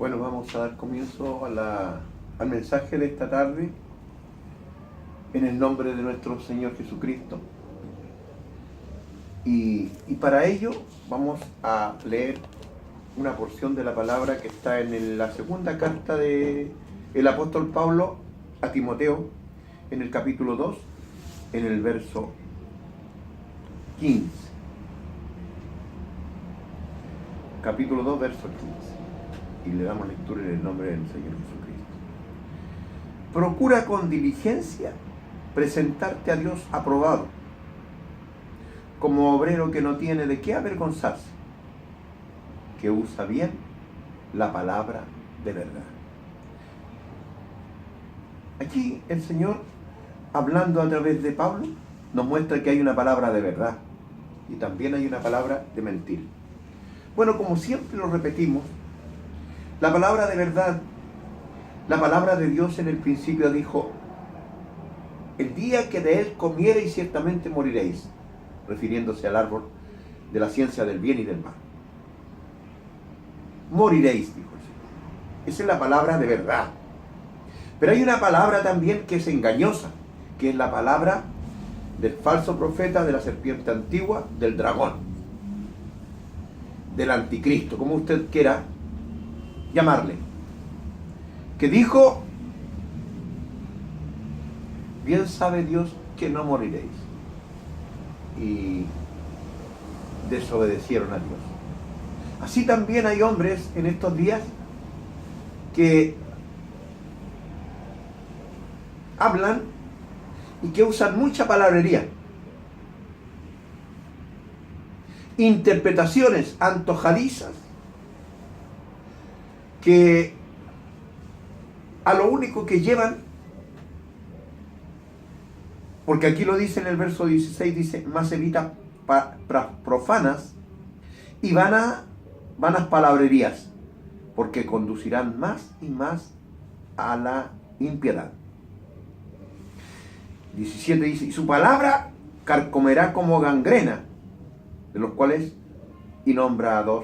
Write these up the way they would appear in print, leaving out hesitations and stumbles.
Bueno, vamos a dar comienzo al mensaje de esta tarde en el nombre de nuestro Señor Jesucristo. Y para ello vamos a leer una porción de la palabra que está en la segunda carta del apóstol Pablo a Timoteo, en el capítulo 2, en el verso 15. Capítulo 2, verso 15. Y le damos lectura en el nombre del Señor Jesucristo. Procura con diligencia presentarte a Dios aprobado, como obrero que no tiene de qué avergonzarse, que usa bien la palabra de verdad. Aquí el Señor, hablando a través de Pablo, nos muestra que hay una palabra de verdad y también hay una palabra de mentir. Bueno, como siempre lo repetimos, la palabra de verdad, la palabra de Dios en el principio dijo: el día que de él comiereis ciertamente moriréis, refiriéndose al árbol de la ciencia del bien y del mal. Moriréis, dijo el Señor. Esa es la palabra de verdad. Pero hay una palabra también que es engañosa, que es la palabra del falso profeta, de la serpiente antigua, del dragón, del anticristo, como usted quiera llamarle, que dijo: bien sabe Dios que no moriréis. Y desobedecieron a Dios. Así también hay hombres en estos días que hablan y que usan mucha palabrería, interpretaciones antojadizas, que a lo único que llevan, porque aquí lo dice en el verso 16, dice: más evita profanas y vanas palabrerías, porque conducirán más y más a la impiedad. 17 dice: y su palabra carcomerá como gangrena, de los cuales, y nombra a dos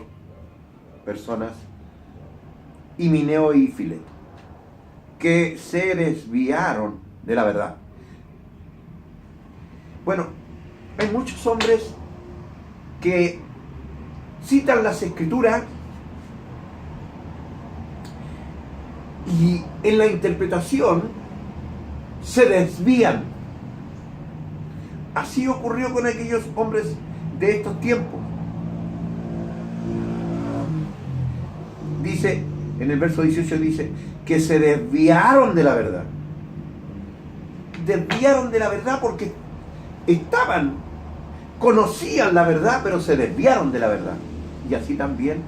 personas, Himeneo y Fileto, que se desviaron de la verdad. Bueno, hay muchos hombres que citan las escrituras y en la interpretación se desvían. Así ocurrió con aquellos hombres de estos tiempos. Dice, en el verso 18 dice, que se desviaron de la verdad. Desviaron de la verdad porque conocían la verdad, pero se desviaron de la verdad. Y así también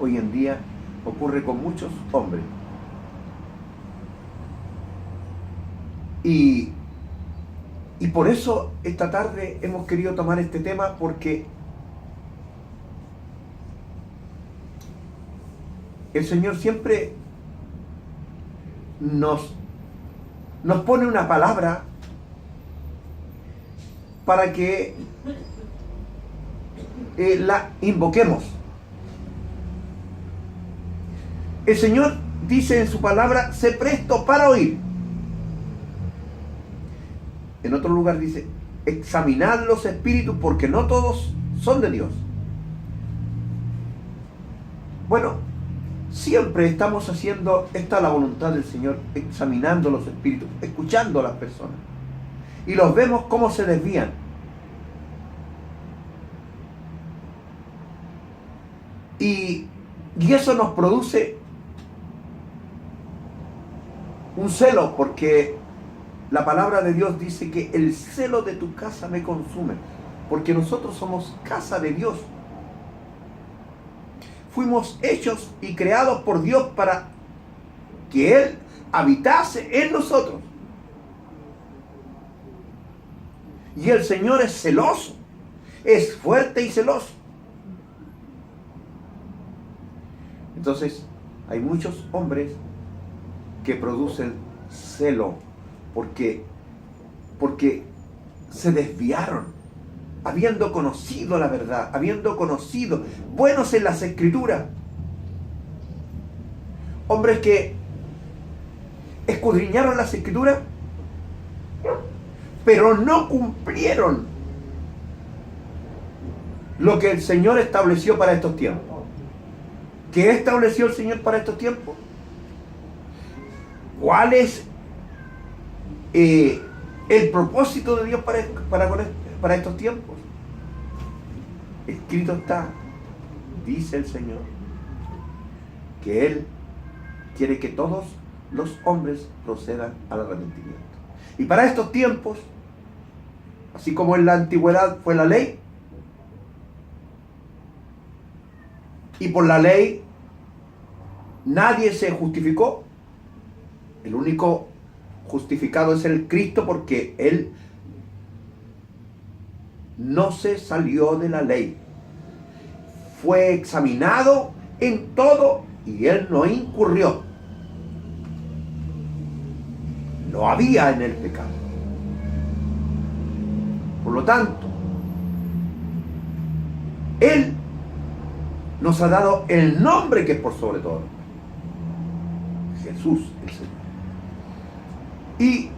hoy en día ocurre con muchos hombres. Y por eso esta tarde hemos querido tomar este tema, porque el Señor siempre nos pone una palabra para que la invoquemos. El Señor dice en su palabra: sé presto para oír. En otro lugar dice: examinad los espíritus, porque no todos son de Dios. Bueno, siempre estamos haciendo esta la voluntad del Señor, examinando los espíritus, escuchando a las personas, y los vemos cómo se desvían. Y eso nos produce un celo, porque la palabra de Dios dice que el celo de tu casa me consume, porque nosotros somos casa de Dios. Fuimos hechos y creados por Dios para que Él habitase en nosotros. Y el Señor es celoso, es fuerte y celoso. Entonces, hay muchos hombres que producen celo porque se desviaron, habiendo conocido la verdad, habiendo conocido, buenos en las Escrituras, hombres que escudriñaron las Escrituras, pero no cumplieron lo que el Señor estableció para estos tiempos. ¿Qué estableció el Señor para estos tiempos? ¿Cuál es el propósito de Dios para estos tiempos? Escrito está, dice el Señor, que Él quiere que todos los hombres procedan al arrepentimiento. Y para estos tiempos, así como en la antigüedad fue la ley, y por la ley nadie se justificó, el único justificado es el Cristo, porque Él no se salió de la ley, fue examinado en todo y Él no incurrió, no había en él pecado. Por lo tanto, Él nos ha dado el nombre que es por sobre todo, Jesús el Señor. Y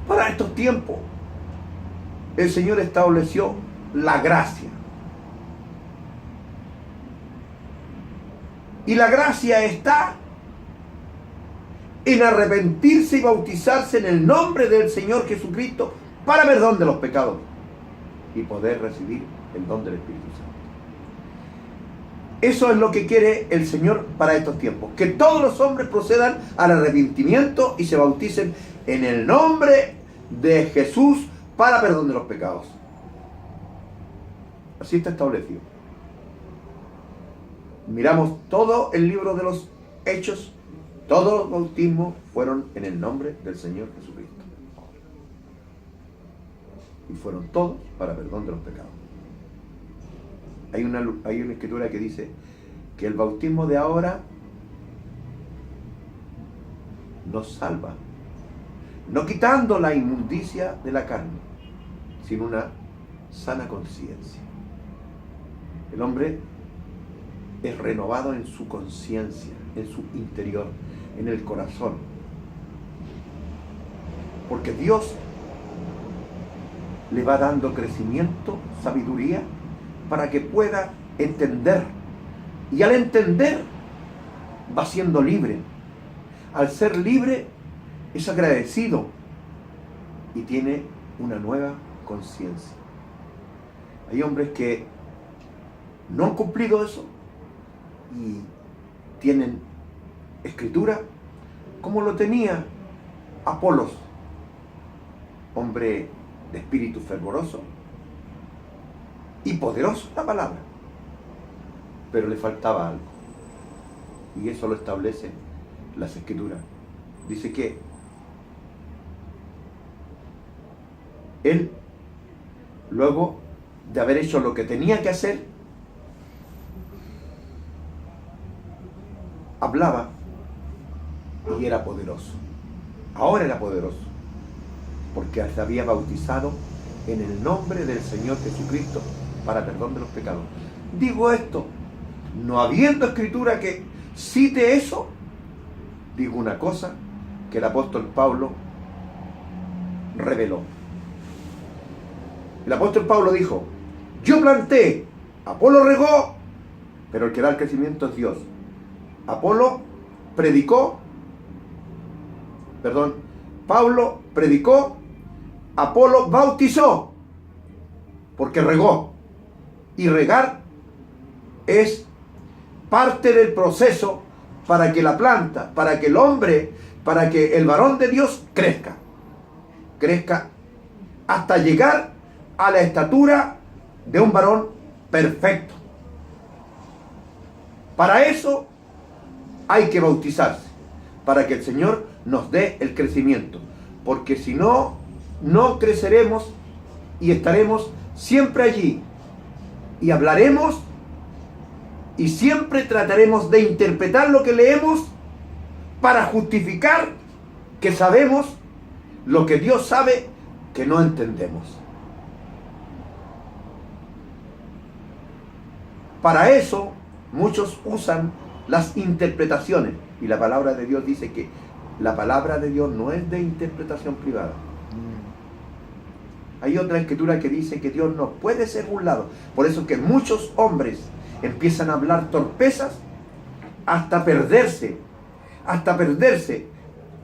para estos tiempos el Señor estableció la gracia. Y la gracia está en arrepentirse y bautizarse en el nombre del Señor Jesucristo para perdón de los pecados y poder recibir el don del Espíritu Santo. Eso es lo que quiere el Señor para estos tiempos, que todos los hombres procedan al arrepentimiento y se bauticen en el nombre de Jesús para perdón de los pecados. Así está establecido. Miramos todo el libro de los Hechos, todos los bautismos fueron en el nombre del Señor Jesucristo. Y fueron todos para perdón de los pecados. Hay una escritura que dice que el bautismo de ahora nos salva, no quitando la inmundicia de la carne, sino una sana conciencia. El hombre es renovado en su conciencia, en su interior, en el corazón, porque Dios le va dando crecimiento, sabiduría, para que pueda entender. Y al entender, va siendo libre. Al ser libre, es agradecido y tiene una nueva conciencia. Hay hombres que no han cumplido eso y tienen escritura como lo tenía Apolos, hombre de espíritu fervoroso y poderoso en la palabra, pero le faltaba algo, y eso lo establecen las escrituras. Dice que él, luego de haber hecho lo que tenía que hacer, hablaba y era poderoso. Ahora era poderoso porque se había bautizado en el nombre del Señor Jesucristo para perdón de los pecados. Digo esto, no habiendo escritura que cite eso, digo una cosa que el apóstol Pablo reveló. El apóstol Pablo dijo: yo planté, Apolo regó, pero el que da el crecimiento es Dios. Pablo predicó, Apolo bautizó, porque regó. Y regar es parte del proceso para que la planta, para que el hombre, para que el varón de Dios crezca hasta llegar a la estatura de un varón perfecto. Para eso hay que bautizarse, para que el Señor nos dé el crecimiento, porque si no, no creceremos y estaremos siempre allí y hablaremos y siempre trataremos de interpretar lo que leemos para justificar que sabemos lo que Dios sabe que no entendemos. Para eso muchos usan las interpretaciones. Y la palabra de Dios dice que la palabra de Dios no es de interpretación privada. Hay otra escritura que dice que Dios no puede ser burlado. Por eso que muchos hombres empiezan a hablar torpezas hasta perderse. Hasta perderse.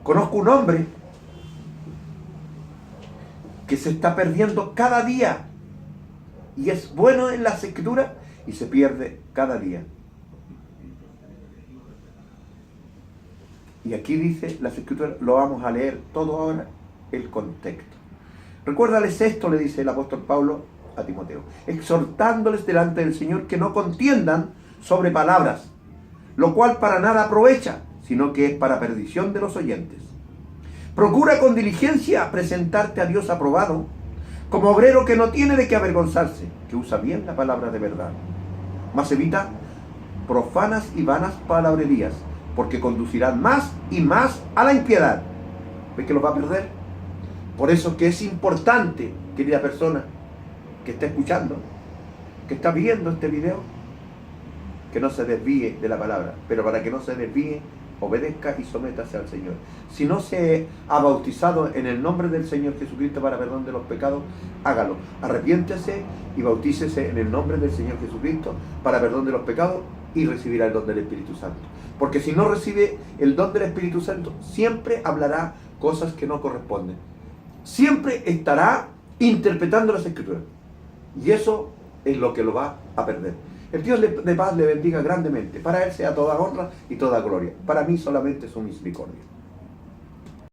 Conozco un hombre que se está perdiendo cada día. Y es bueno en las escrituras y se pierde cada día. Y aquí dice las escrituras, lo vamos a leer todo ahora, el contexto. Recuérdales esto, le dice el apóstol Pablo a Timoteo, exhortándoles delante del Señor que no contiendan sobre palabras, lo cual para nada aprovecha, sino que es para perdición de los oyentes. Procura con diligencia presentarte a Dios aprobado, como obrero que no tiene de qué avergonzarse, que usa bien la palabra de verdad. Mas evita profanas y vanas palabrerías, porque conducirán más y más a la impiedad. ¿Ves que los va a perder? Por eso que es importante, querida persona, que está escuchando, que está viendo este video, que no se desvíe de la palabra. Pero para que no se desvíe, obedezca y sométase al Señor. Si no se ha bautizado en el nombre del Señor Jesucristo para perdón de los pecados, hágalo. Arrepiéntese y bautícese en el nombre del Señor Jesucristo para perdón de los pecados y recibirá el don del Espíritu Santo. Porque si no recibe el don del Espíritu Santo, siempre hablará cosas que no corresponden. Siempre estará interpretando las Escrituras. Y eso es lo que lo va a perder. El Dios de paz le bendiga grandemente. Para Él sea toda honra y toda gloria. Para mí solamente su misericordia.